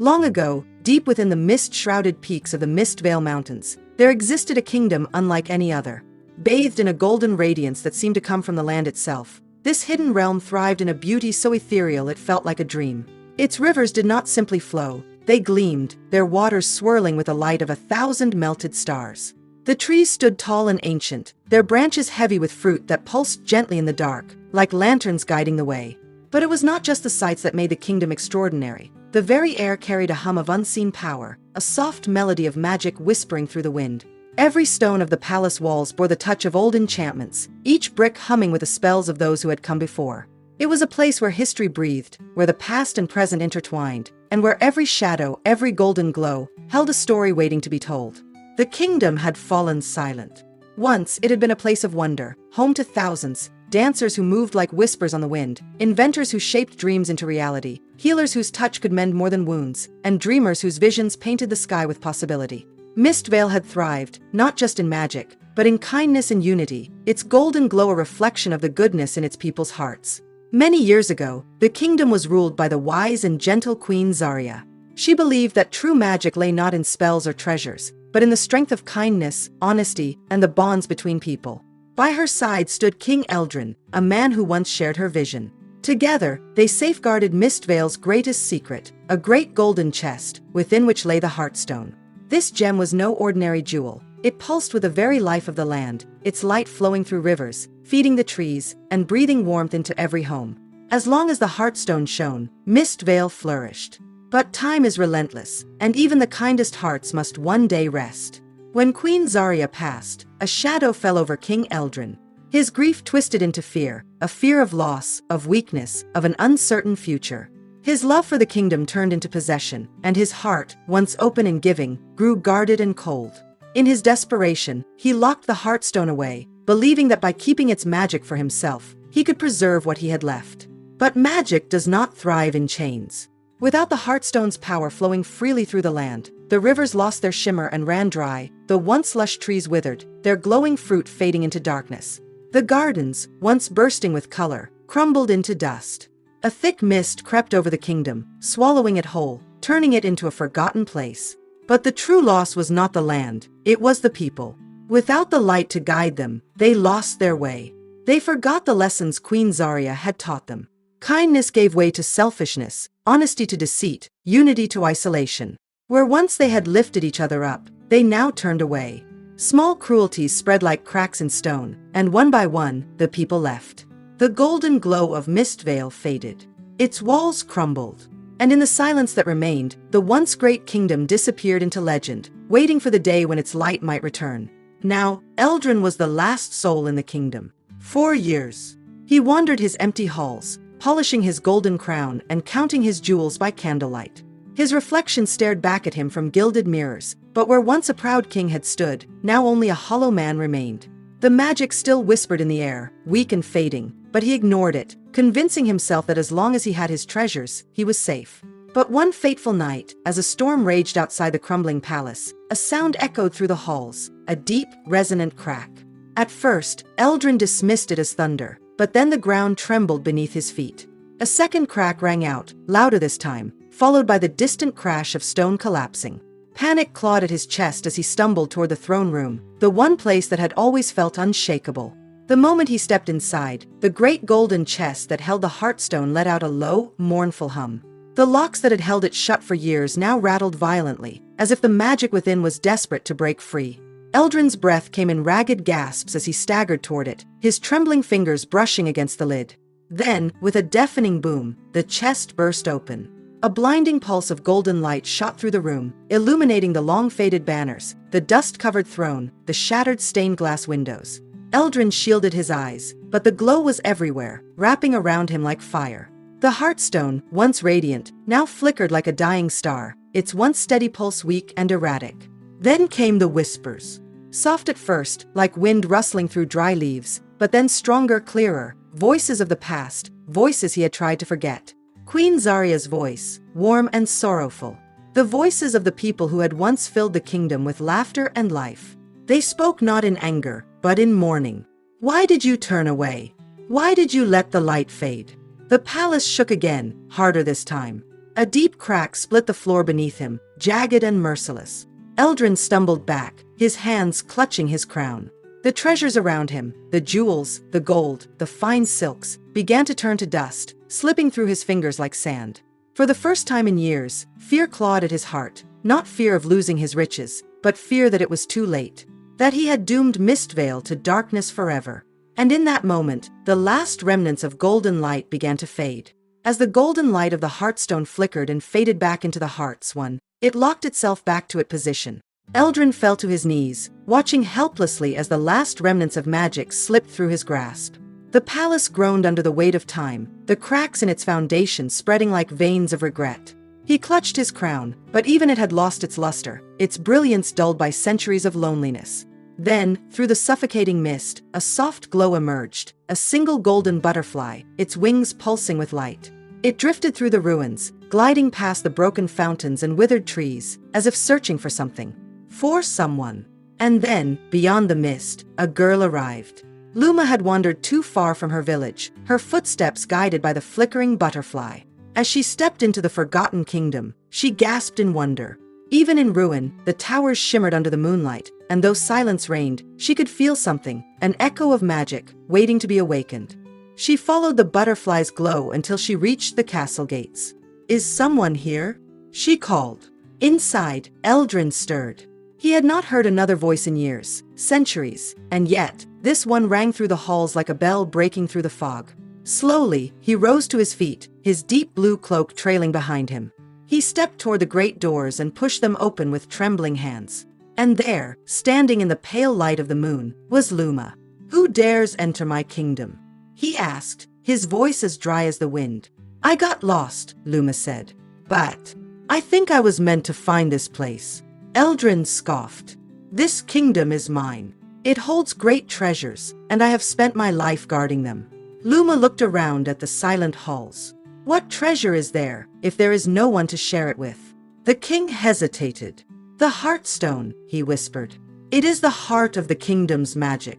Long ago, deep within the mist-shrouded peaks of the Mistvale Mountains, there existed a kingdom unlike any other. Bathed in a golden radiance that seemed to come from the land itself, this hidden realm thrived in a beauty so ethereal it felt like a dream. Its rivers did not simply flow, they gleamed, their waters swirling with the light of 1,000 melted stars. The trees stood tall and ancient, their branches heavy with fruit that pulsed gently in the dark, like lanterns guiding the way. But it was not just the sights that made the kingdom extraordinary. The very air carried a hum of unseen power, a soft melody of magic whispering through the wind. Every stone of the palace walls bore the touch of old enchantments, each brick humming with the spells of those who had come before. It was a place where history breathed, where the past and present intertwined, and where every shadow, every golden glow, held a story waiting to be told. The kingdom had fallen silent. Once, it had been a place of wonder, home to thousands, dancers who moved like whispers on the wind, inventors who shaped dreams into reality, healers whose touch could mend more than wounds, and dreamers whose visions painted the sky with possibility. Mistvale had thrived, not just in magic, but in kindness and unity, its golden glow a reflection of the goodness in its people's hearts. Many years ago, the kingdom was ruled by the wise and gentle Queen Zarya. She believed that true magic lay not in spells or treasures, but in the strength of kindness, honesty, and the bonds between people. By her side stood King Eldrin, a man who once shared her vision. Together, they safeguarded Mistvale's greatest secret, a great golden chest, within which lay the Heartstone. This gem was no ordinary jewel. It pulsed with the very life of the land, its light flowing through rivers, feeding the trees, and breathing warmth into every home. As long as the Heartstone shone, Mistvale flourished. But time is relentless, and even the kindest hearts must one day rest. When Queen Zarya passed, a shadow fell over King Eldrin. His grief twisted into fear, a fear of loss, of weakness, of an uncertain future. His love for the kingdom turned into possession, and his heart, once open and giving, grew guarded and cold. In his desperation, he locked the Heartstone away, believing that by keeping its magic for himself, he could preserve what he had left. But magic does not thrive in chains. Without the Heartstone's power flowing freely through the land, the rivers lost their shimmer and ran dry, the once lush trees withered, their glowing fruit fading into darkness. The gardens, once bursting with color, crumbled into dust. A thick mist crept over the kingdom, swallowing it whole, turning it into a forgotten place. But the true loss was not the land, it was the people. Without the light to guide them, they lost their way. They forgot the lessons Queen Zarya had taught them. Kindness gave way to selfishness, honesty to deceit, unity to isolation. Where once they had lifted each other up, they now turned away. Small cruelties spread like cracks in stone, and one by one, the people left. The golden glow of Mistvale faded. Its walls crumbled. And in the silence that remained, the once great kingdom disappeared into legend, waiting for the day when its light might return. Now, Eldrin was the last soul in the kingdom. 4 years. He wandered his empty halls, polishing his golden crown and counting his jewels by candlelight. His reflection stared back at him from gilded mirrors, but where once a proud king had stood, now only a hollow man remained. The magic still whispered in the air, weak and fading, but he ignored it, convincing himself that as long as he had his treasures, he was safe. But one fateful night, as a storm raged outside the crumbling palace, a sound echoed through the halls, a deep, resonant crack. At first, Eldrin dismissed it as thunder, but then the ground trembled beneath his feet. A second crack rang out, louder this time, followed by the distant crash of stone collapsing. Panic clawed at his chest as he stumbled toward the throne room, the one place that had always felt unshakable. The moment he stepped inside, the great golden chest that held the Heartstone let out a low, mournful hum. The locks that had held it shut for years now rattled violently, as if the magic within was desperate to break free. Eldrin's breath came in ragged gasps as he staggered toward it, his trembling fingers brushing against the lid. Then, with a deafening boom, the chest burst open. A blinding pulse of golden light shot through the room, illuminating the long-faded banners, the dust-covered throne, the shattered stained glass windows. Eldrin shielded his eyes, but the glow was everywhere, wrapping around him like fire. The Heartstone, once radiant, now flickered like a dying star, its once steady pulse weak and erratic. Then came the whispers. Soft at first, like wind rustling through dry leaves, but then stronger, clearer, voices of the past, voices he had tried to forget. Queen Zarya's voice, warm and sorrowful. The voices of the people who had once filled the kingdom with laughter and life. They spoke not in anger, but in mourning. Why did you turn away? Why did you let the light fade? The palace shook again, harder this time. A deep crack split the floor beneath him, jagged and merciless. Eldrin stumbled back, his hands clutching his crown. The treasures around him, the jewels, the gold, the fine silks, began to turn to dust, slipping through his fingers like sand. For the first time in years, fear clawed at his heart, not fear of losing his riches, but fear that it was too late, that he had doomed Mistvale to darkness forever. And in that moment, the last remnants of golden light began to fade. As the golden light of the Heartstone flickered and faded back into the Heart's one, it locked itself back to its position. Eldrin fell to his knees, watching helplessly as the last remnants of magic slipped through his grasp. The palace groaned under the weight of time, the cracks in its foundation spreading like veins of regret. He clutched his crown, but even it had lost its luster, its brilliance dulled by centuries of loneliness. Then, through the suffocating mist, a soft glow emerged, a single golden butterfly, its wings pulsing with light. It drifted through the ruins, gliding past the broken fountains and withered trees, as if searching for something. For someone. And then, beyond the mist, a girl arrived. Luma had wandered too far from her village, her footsteps guided by the flickering butterfly. As she stepped into the forgotten kingdom, she gasped in wonder. Even in ruin, the towers shimmered under the moonlight, and though silence reigned, she could feel something, an echo of magic, waiting to be awakened. She followed the butterfly's glow until she reached the castle gates. "Is someone here?" she called. Inside, Eldrin stirred. He had not heard another voice in years, centuries, and yet, this one rang through the halls like a bell breaking through the fog. Slowly, he rose to his feet, his deep blue cloak trailing behind him. He stepped toward the great doors and pushed them open with trembling hands. And there, standing in the pale light of the moon, was Luma. "Who dares enter my kingdom?" he asked, his voice as dry as the wind. "I got lost," Luma said. "But I think I was meant to find this place." Eldrin scoffed. "This kingdom is mine. It holds great treasures, and I have spent my life guarding them." Luma looked around at the silent halls. What treasure is there, if there is no one to share it with? The king hesitated. "The Heartstone," he whispered. "It is the heart of the kingdom's magic.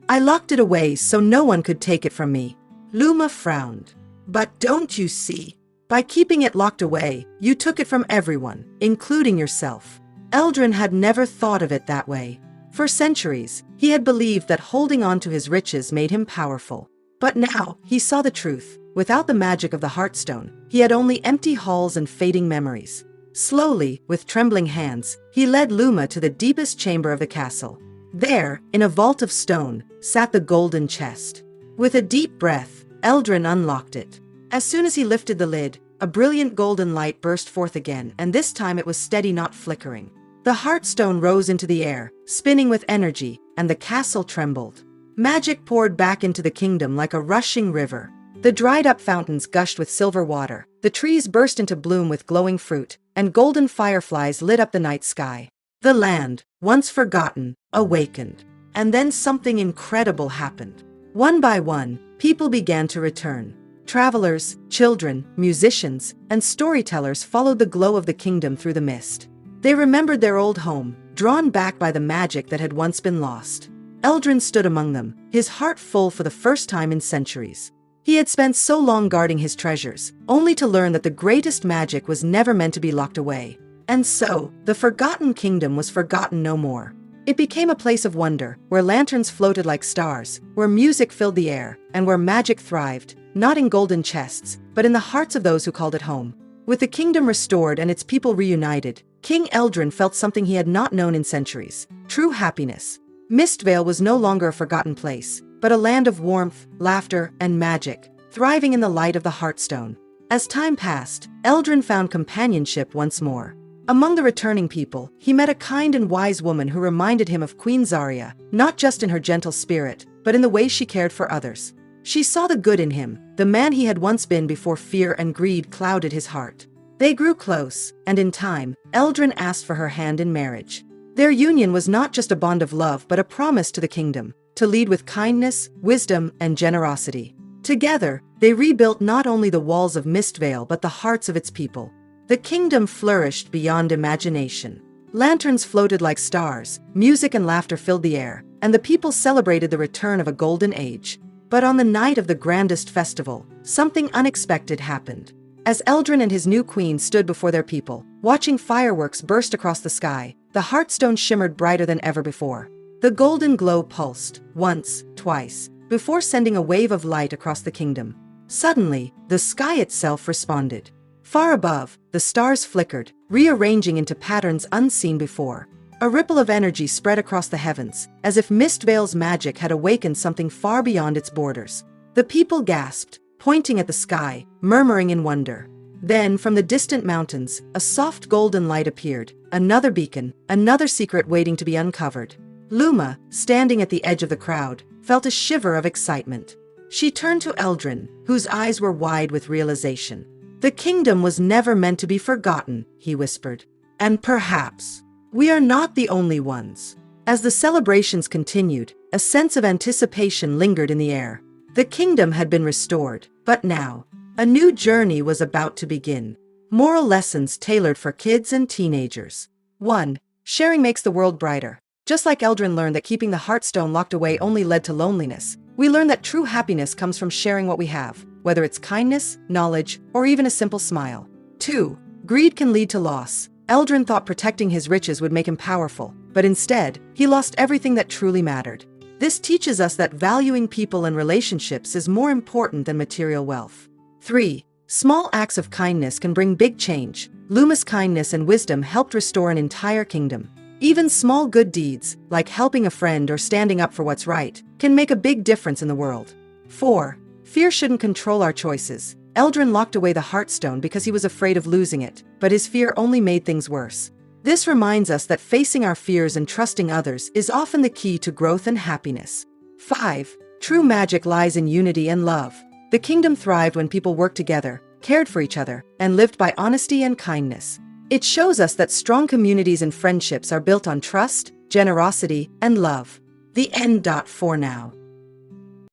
I locked it away so no one could take it from me." Luma frowned. "But don't you see? By keeping it locked away, you took it from everyone, including yourself." Eldrin had never thought of it that way. For centuries, he had believed that holding on to his riches made him powerful. But now, he saw the truth. Without the magic of the Heartstone, he had only empty halls and fading memories. Slowly, with trembling hands, he led Luma to the deepest chamber of the castle. There, in a vault of stone, sat the golden chest. With a deep breath, Eldrin unlocked it. As soon as he lifted the lid, a brilliant golden light burst forth again, and this time it was steady, not flickering. The Heartstone rose into the air, spinning with energy, and the castle trembled. Magic poured back into the kingdom like a rushing river. The dried-up fountains gushed with silver water, the trees burst into bloom with glowing fruit, and golden fireflies lit up the night sky. The land, once forgotten, awakened. And then something incredible happened. One by one, people began to return. Travelers, children, musicians, and storytellers followed the glow of the kingdom through the mist. They remembered their old home, drawn back by the magic that had once been lost. Eldrin stood among them, his heart full for the first time in centuries. He had spent so long guarding his treasures, only to learn that the greatest magic was never meant to be locked away. And so, the forgotten kingdom was forgotten no more. It became a place of wonder, where lanterns floated like stars, where music filled the air, and where magic thrived, not in golden chests, but in the hearts of those who called it home. With the kingdom restored and its people reunited, King Eldrin felt something he had not known in centuries: true happiness. Mistvale was no longer a forgotten place, but a land of warmth, laughter, and magic, thriving in the light of the Heartstone. As time passed, Eldrin found companionship once more. Among the returning people, he met a kind and wise woman who reminded him of Queen Zarya, not just in her gentle spirit, but in the way she cared for others. She saw the good in him, the man he had once been before fear and greed clouded his heart. They grew close, and in time, Eldrin asked for her hand in marriage. Their union was not just a bond of love but a promise to the kingdom, to lead with kindness, wisdom, and generosity. Together, they rebuilt not only the walls of Mistvale but the hearts of its people. The kingdom flourished beyond imagination. Lanterns floated like stars, music and laughter filled the air, and the people celebrated the return of a golden age. But on the night of the grandest festival, something unexpected happened. As Eldrin and his new queen stood before their people, watching fireworks burst across the sky, the Heartstone shimmered brighter than ever before. The golden glow pulsed, once, twice, before sending a wave of light across the kingdom. Suddenly, the sky itself responded. Far above, the stars flickered, rearranging into patterns unseen before. A ripple of energy spread across the heavens, as if Mistvale's magic had awakened something far beyond its borders. The people gasped, pointing at the sky, murmuring in wonder. Then, from the distant mountains, a soft golden light appeared, another beacon, another secret waiting to be uncovered. Luma, standing at the edge of the crowd, felt a shiver of excitement. She turned to Eldrin, whose eyes were wide with realization. "The kingdom was never meant to be forgotten," he whispered. "And perhaps we are not the only ones." As the celebrations continued, a sense of anticipation lingered in the air. The kingdom had been restored, but now, a new journey was about to begin. Moral lessons tailored for kids and teenagers. 1. Sharing makes the world brighter. Just like Eldrin learned that keeping the Heartstone locked away only led to loneliness, we learn that true happiness comes from sharing what we have, whether it's kindness, knowledge, or even a simple smile. 2. Greed can lead to loss. Eldrin thought protecting his riches would make him powerful, but instead, he lost everything that truly mattered. This teaches us that valuing people and relationships is more important than material wealth. 3. Small acts of kindness can bring big change. Luma's kindness and wisdom helped restore an entire kingdom. Even small good deeds, like helping a friend or standing up for what's right, can make a big difference in the world. 4. Fear shouldn't control our choices. Eldrin locked away the Heartstone because he was afraid of losing it, but his fear only made things worse. This reminds us that facing our fears and trusting others is often the key to growth and happiness. 5. True magic lies in unity and love. The kingdom thrived when people worked together, cared for each other, and lived by honesty and kindness. It shows us that strong communities and friendships are built on trust, generosity, and love. The end. For now.